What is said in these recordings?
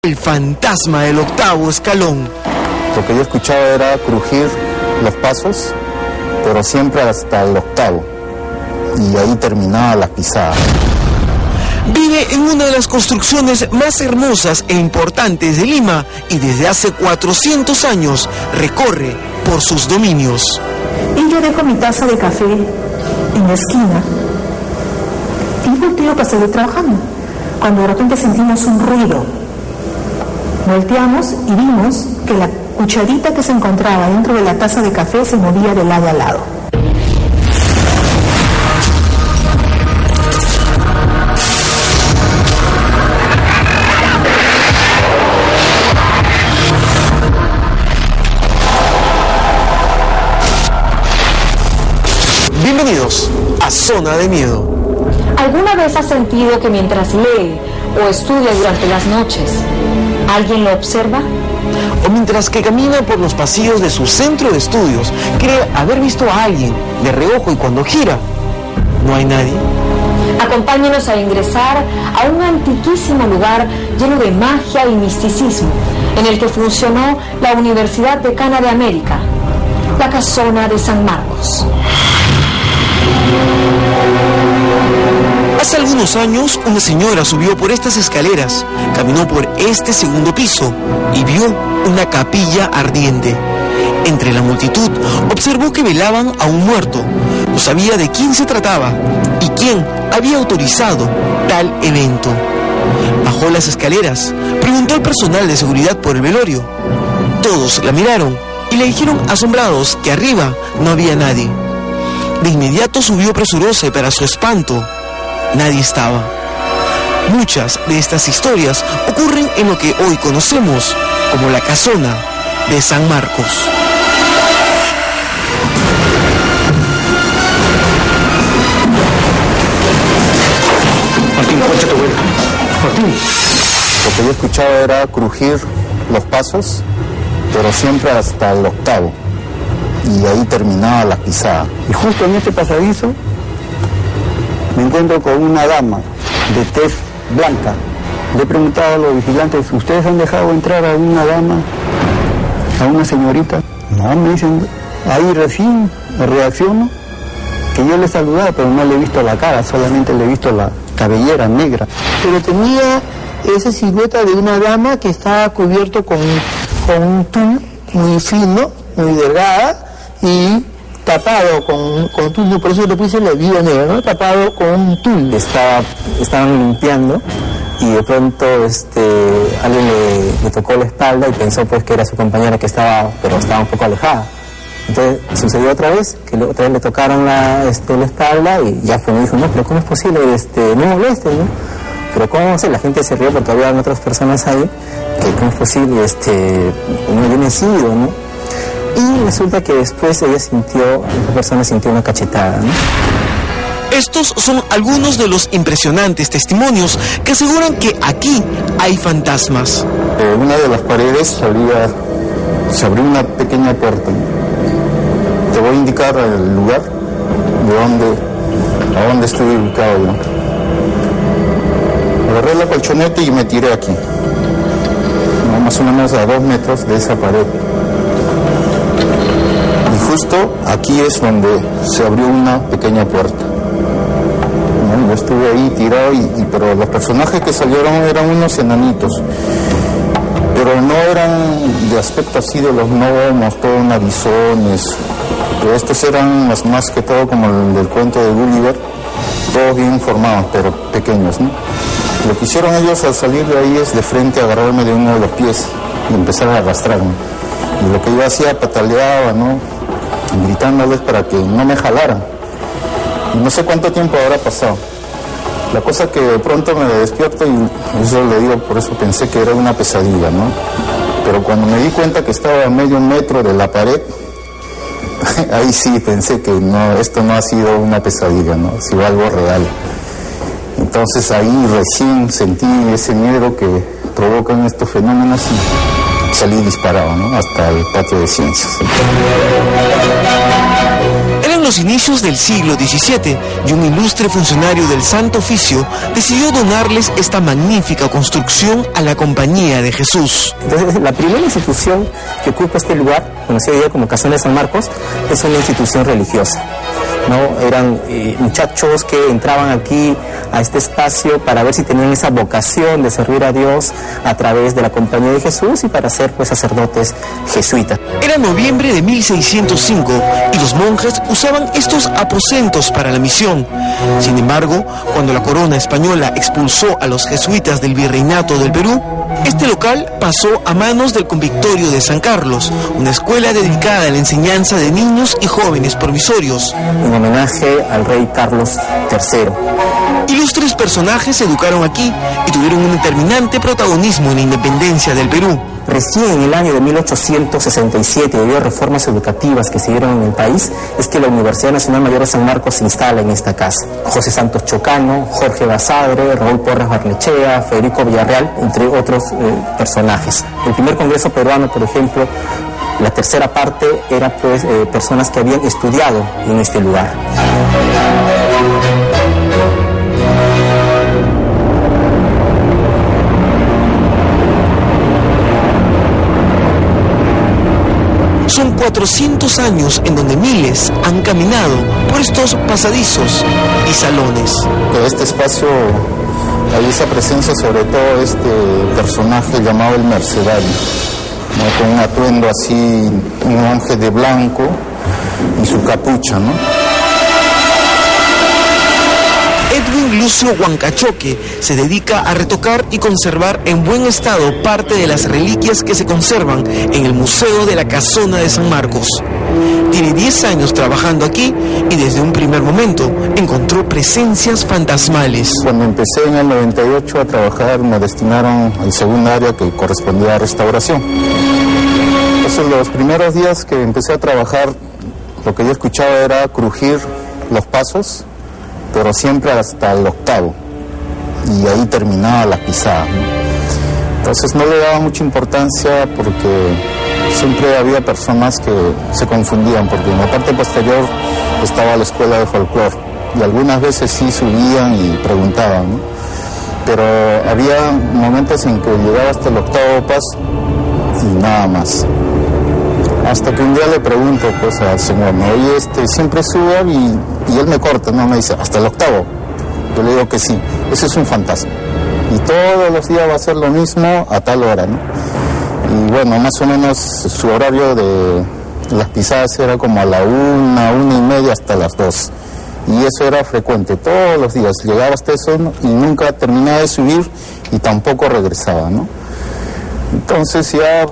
El fantasma del octavo escalón. Lo que yo escuchaba era crujir los pasos, pero siempre hasta el octavo. Y ahí terminaba la pisada. Vive en una de las construcciones más hermosas e importantes de Lima y desde hace 400 años recorre por sus dominios. Y yo dejo mi taza de café en la esquina y volteo para seguir trabajando. Cuando de repente sentimos un ruido, volteamos y vimos que la cucharita que se encontraba dentro de la taza de café se movía de lado a lado. Bienvenidos a Zona de Miedo. ¿Alguna vez has sentido que mientras lee o estudia durante las noches, alguien lo observa? O mientras que camina por los pasillos de su centro de estudios, cree haber visto a alguien de reojo y cuando gira, no hay nadie. Acompáñenos a ingresar a un antiquísimo lugar lleno de magia y misticismo, en el que funcionó la Universidad Decana de América, la Casona de San Marcos. Hace algunos años, una señora subió por estas escaleras, caminó por este segundo piso y vio una capilla ardiente. Entre la multitud, observó que velaban a un muerto. No sabía de quién se trataba y quién había autorizado tal evento. Bajó las escaleras, preguntó al personal de seguridad por el velorio. Todos la miraron y le dijeron asombrados que arriba no había nadie. De inmediato subió presurosa y para su espanto, nadie estaba. Muchas de estas historias ocurren en lo que hoy conocemos como la Casona de San Marcos. Martín, poncha tu vuelta. Martín. Lo que yo escuchaba era crujir los pasos, pero siempre hasta el octavo. Y ahí terminaba la pisada. Y justo en este pasadizo me encuentro con una dama de tez blanca. Le he preguntado a los vigilantes, ¿ustedes han dejado entrar a una dama, a una señorita? No, me dicen, ahí recién reacciono, que yo le he saludado, pero no le he visto la cara, solamente le he visto la cabellera negra. Pero tenía esa silueta de una dama que estaba cubierto con un tul muy fino, muy delgada y tapado con tul, por eso le puse la vida negra, ¿no? Tapado con un tul. Estaban limpiando y de pronto alguien le tocó la espalda y pensó pues que era su compañera que estaba un poco alejada. Entonces sucedió otra vez, que otra vez le tocaron la espalda y ya fue, me dijo, no, pero ¿cómo es posible? No molestes, ¿no? Pero ¿cómo sé? La gente se rió porque había otras personas ahí, que ¿cómo es posible? No viene sido, ¿no? Y resulta que después esa persona sintió una cachetada, ¿no? Estos son algunos de los impresionantes testimonios que aseguran que aquí hay fantasmas. En una de las paredes se abrió una pequeña puerta. Te voy a indicar el lugar a dónde estoy ubicado yo. Agarré la colchoneta y me tiré aquí, más o menos a 2 metros de esa pared. Y justo aquí es donde se abrió una pequeña puerta. ¿No? Yo estuve ahí tirado, pero los personajes que salieron eran unos enanitos. Pero no eran de aspecto así de los gnomos, todos narizones. Pero estos eran más que todo como el del cuento de Gulliver, todos bien formados, pero pequeños, ¿no? Lo que hicieron ellos al salir de ahí es de frente agarrarme de uno de los pies y empezar a arrastrarme. Y lo que yo hacía, pataleaba, ¿no? Gritándoles para que no me jalaran. Y no sé cuánto tiempo habrá pasado. La cosa que de pronto me despierto y eso le digo, por eso pensé que era una pesadilla, ¿no? Pero cuando me di cuenta que estaba a medio metro de la pared, ahí sí pensé que no, esto no ha sido una pesadilla, ¿no? Ha sido algo real. Entonces ahí recién sentí ese miedo que provocan estos fenómenos y salí disparado, ¿no? Hasta el patio de ciencias. Eran los los inicios del siglo XVII y un ilustre funcionario del Santo Oficio decidió donarles esta magnífica construcción a la Compañía de Jesús. Entonces, la primera institución que ocupa este lugar, conocida ya como Casona de San Marcos, es una institución religiosa, ¿no? Eran muchachos que entraban aquí a este espacio para ver si tenían esa vocación de servir a Dios a través de la Compañía de Jesús y para ser pues sacerdotes jesuitas. Era noviembre de 1605 y los monjes usaban estos aposentos para la misión. Sin embargo, cuando la corona española expulsó a los jesuitas del virreinato del Perú, este local pasó a manos del Convictorio de San Carlos, una escuela dedicada a la enseñanza de niños y jóvenes provisorios. En homenaje al rey Carlos III. Ilustres personajes se educaron aquí y tuvieron un determinante protagonismo en la independencia del Perú. Recién en el año de 1867, debido a reformas educativas que se dieron en el país, es que la Universidad Nacional Mayor de San Marcos se instala en esta casa. José Santos Chocano, Jorge Basadre, Raúl Porras Barnechea, Federico Villarreal, entre otros personajes. El primer Congreso Peruano, por ejemplo, la tercera parte era pues personas que habían estudiado en este lugar. Son 400 años en donde miles han caminado por estos pasadizos y salones. En este espacio hay esa presencia, sobre todo este personaje llamado el Mercedario, ¿no? Con un atuendo así, un monje de blanco y su capucha, ¿no? Edwin Lucio Huancachoque se dedica a retocar y conservar en buen estado parte de las reliquias que se conservan en el Museo de la Casona de San Marcos. Tiene 10 años trabajando aquí y desde un primer momento encontró presencias fantasmales. Cuando empecé en el 98 a trabajar, me destinaron al segundo área que correspondía a restauración. Entonces, los primeros días que empecé a trabajar, lo que yo escuchaba era crujir los pasos, pero siempre hasta el octavo, y ahí terminaba la pisada, ¿no? Entonces no le daba mucha importancia porque siempre había personas que se confundían, porque en la parte posterior estaba la escuela de folclore, y algunas veces sí subían y preguntaban, ¿no? Pero había momentos en que llegaba hasta el octavo paso y nada más. Hasta que un día le pregunto pues al señor, ¿no? Oye, siempre sube y él me corta, ¿no? Me dice, ¿hasta el octavo? Yo le digo que sí, ese es un fantasma. Y todos los días va a ser lo mismo a tal hora, ¿no? Y bueno, más o menos su horario de las pisadas era como a la 1:30 hasta las 2. Y eso era frecuente, todos los días. Llegaba hasta eso y nunca terminaba de subir y tampoco regresaba, ¿no? Entonces ya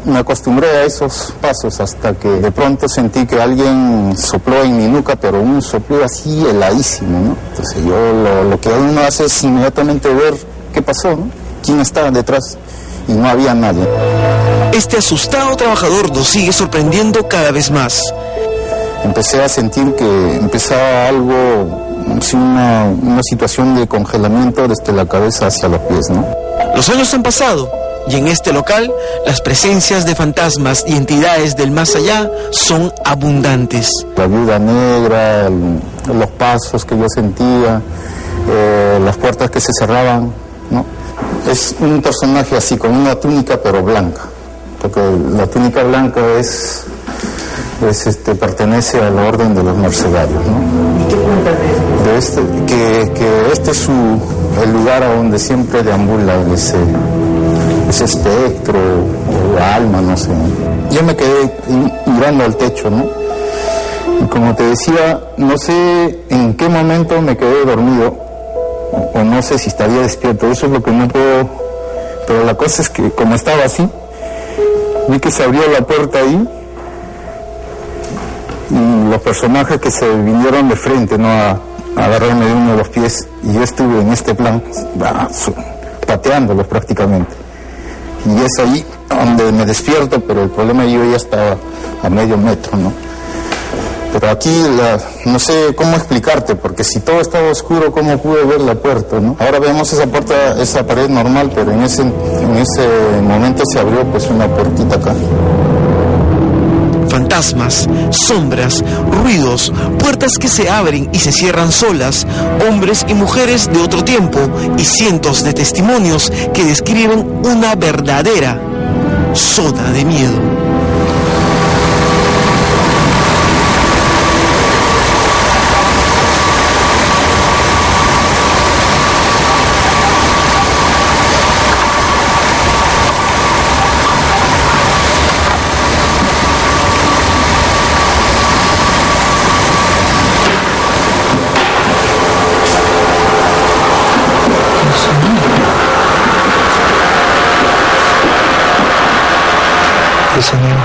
me acostumbré a esos pasos hasta que de pronto sentí que alguien sopló en mi nuca, pero un sopló así heladísimo, ¿no? Entonces yo lo que uno hace es inmediatamente ver qué pasó, ¿no? ¿Quién estaba detrás? Y no había nadie. Este asustado trabajador nos sigue sorprendiendo cada vez más. Empecé a sentir que empezaba algo, una situación de congelamiento desde la cabeza hacia los pies, ¿no? Los años han pasado. Y en este local, las presencias de fantasmas y entidades del más allá son abundantes. La viuda negra, los pasos que yo sentía, las puertas que se cerraban, ¿no? Es un personaje así, con una túnica pero blanca, porque la túnica blanca pertenece a la orden de los mercedarios, ¿no? ¿Y qué cuenta de eso? Que este es el lugar a donde siempre deambula ese espectro o alma, no sé. Yo me quedé mirando al techo, ¿no? Y como te decía, no sé en qué momento me quedé dormido, o no sé si estaría despierto, eso es lo que no puedo, pero la cosa es que como estaba así, vi que se abrió la puerta ahí, y los personajes que se vinieron de frente, ¿no? A agarrarme de uno de los pies, y yo estuve en este plan, pateándolos prácticamente. Y es ahí donde me despierto, pero el problema es que yo ya estaba a medio metro, ¿no? Pero aquí no sé cómo explicarte, porque si todo estaba oscuro, ¿cómo pude ver la puerta, no? Ahora vemos esa puerta, esa pared normal, pero en ese momento se abrió pues una puertita acá. Fantasmas, sombras, ruidos, puertas que se abren y se cierran solas, hombres y mujeres de otro tiempo y cientos de testimonios que describen una verdadera zona de miedo. Señor.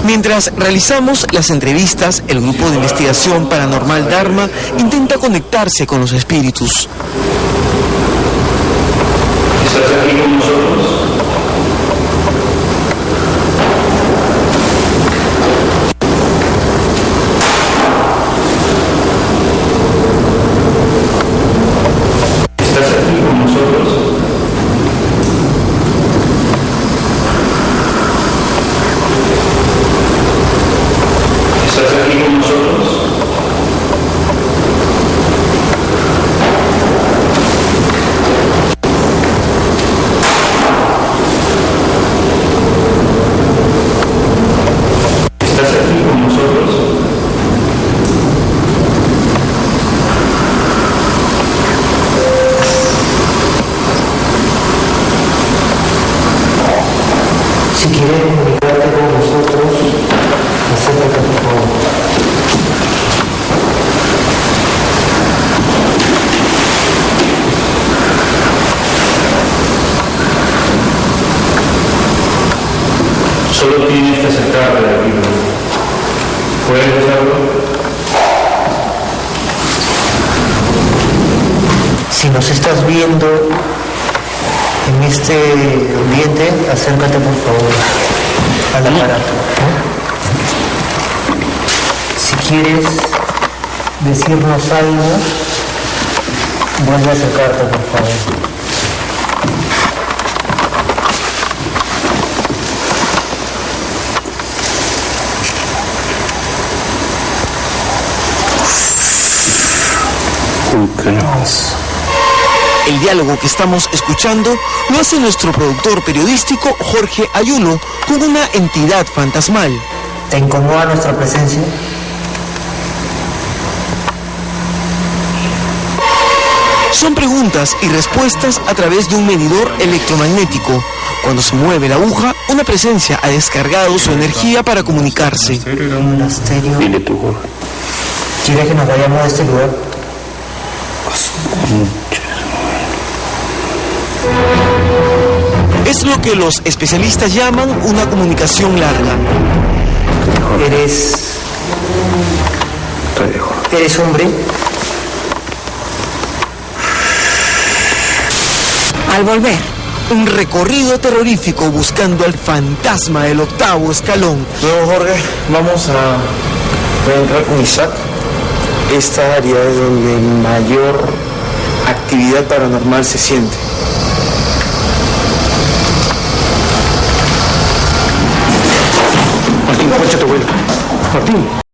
Mientras realizamos las entrevistas, el grupo de investigación paranormal Dharma intenta conectarse con los espíritus. ¿Estás aquí con nosotros? ¿Estás aquí con nosotros? ¿Estás aquí con nosotros? ¿Estás aquí con nosotros? Si quieres comunicarte con nosotros, acércate por favor. Solo tienes que acercarte de aquí. ¿Puedes hacerlo? Si nos estás viendo en este ambiente, acércate por favor al aparato. Si quieres decirnos algo, vuelve a acercarte por favor. El diálogo que estamos escuchando lo hace nuestro productor periodístico Jorge Ayulo con una entidad fantasmal. ¿Te incomoda nuestra presencia? Son preguntas y respuestas a través de un medidor electromagnético. Cuando se mueve la aguja, una presencia ha descargado su energía para comunicarse. Un monasterio. Dile tú, Jorge. ¿Quieres que nos vayamos de este lugar? Es lo que los especialistas llaman una comunicación larga. ¿Eres hombre? Al volver, un recorrido terrorífico buscando al fantasma del 8º escalón. Luego, Jorge, voy a entrar con Isaac. Esta área es donde mayor actividad paranormal se siente. Martín, concha tu abuelo. Martín.